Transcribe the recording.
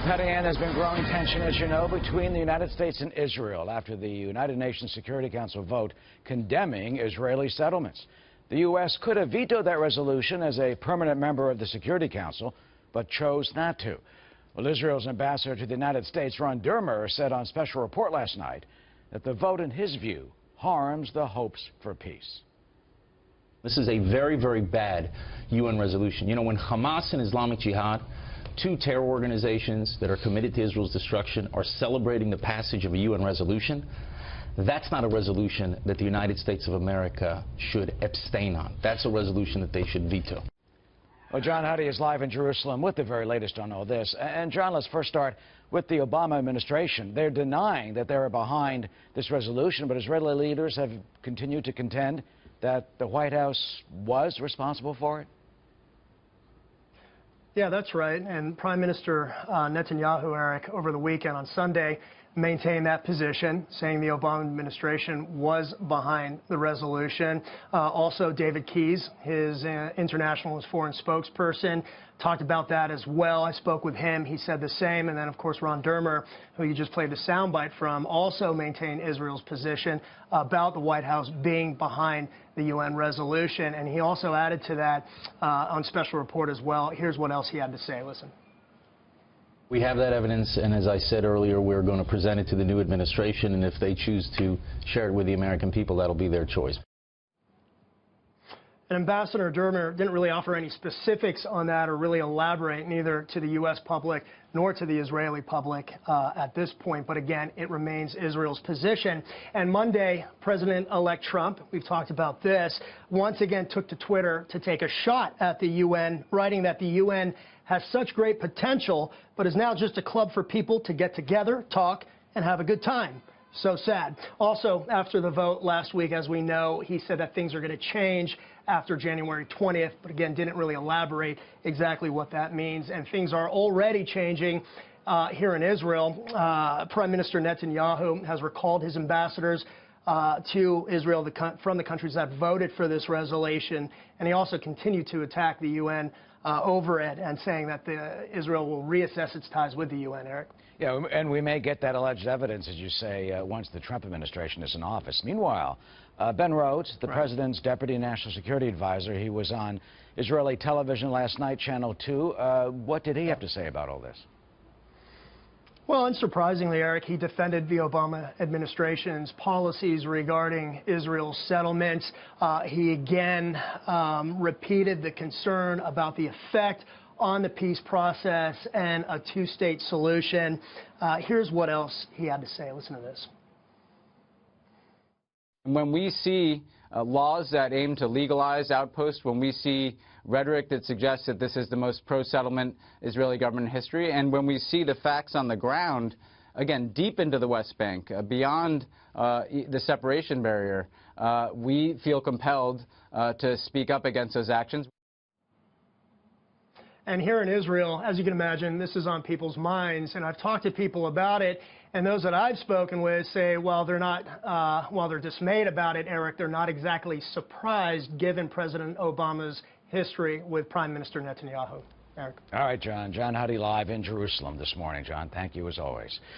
Patty Ann, there's been growing tension, as you know, between the United States and Israel after the United Nations Security Council vote condemning Israeli settlements. The U.S. could have vetoed that resolution as a permanent member of the Security Council, but chose not to. Well, Israel's ambassador to the United States, Ron Dermer, said on Special Report last night that the vote, in his view, harms the hopes for peace. This is a very, very bad UN resolution. You know, when Hamas and Islamic Jihad, two terror organizations that are committed to Israel's destruction, are celebrating the passage of a UN resolution, that's not a resolution that the United States of America should abstain on. That's a resolution that they should veto. Well, John Huddy is live in Jerusalem with the very latest on all this. And, John, let's first start with the Obama administration. They're denying that they are behind this resolution, but Israeli leaders have continued to contend that the White House was responsible for it. Yeah, that's right. And Prime Minister Netanyahu, Eric, over the weekend on Sunday, maintained that position, saying the Obama administration was behind the resolution. Also, David Keyes, his international foreign spokesperson, talked about that as well. I spoke with him. He said the same. And then, of course, Ron Dermer, who you just played the soundbite from, also maintained Israel's position about the White House being behind the UN resolution. And he also added to that on Special Report as well. Here's what else he had to say. Listen. We have that evidence, and as I said earlier, we're going to present it to the new administration, and if they choose to share it with the American people, that'll be their choice. And Ambassador Dermer didn't really offer any specifics on that or really elaborate, neither to the U.S. public nor to the Israeli public at this point. But again, it remains Israel's position. And Monday, President-elect Trump, we've talked about this, once again took to Twitter to take a shot at the UN, writing that the UN has such great potential, but is now just a club for people to get together, talk, and have a good time. So sad. Also, after the vote last week, as we know, he said that things are going to change after January 20th, but again, didn't really elaborate exactly what that means. And things are already changing here in Israel. Prime Minister Netanyahu has recalled his ambassadors to Israel from the countries that voted for this resolution, and he also continued to attack the UN over it and saying that Israel will reassess its ties with the UN, Eric. Yeah, and we may get that alleged evidence, as you say, once the Trump administration is in office. Meanwhile, Ben Rhodes, the president's deputy national security advisor, he was on Israeli television last night, Channel 2. What did he have to say about all this? Well, unsurprisingly, Eric, he defended the Obama administration's policies regarding Israel's settlements. He again repeated the concern about the effect on the peace process and a two-state solution. Here's what else he had to say. Listen to this. When we see laws that aim to legalize outposts, when we see rhetoric that suggests that this is the most pro-settlement Israeli government in history, and when we see the facts on the ground, again, deep into the West Bank, beyond the separation barrier, we feel compelled to speak up against those actions. And here in Israel, as you can imagine, this is on people's minds, and I've talked to people about it, and those that I've spoken with say, while they're dismayed about it, Eric, they're not exactly surprised given President Obama's history with Prime Minister Netanyahu. Eric. All right, John. John Huddy live in Jerusalem this morning. John, thank you as always.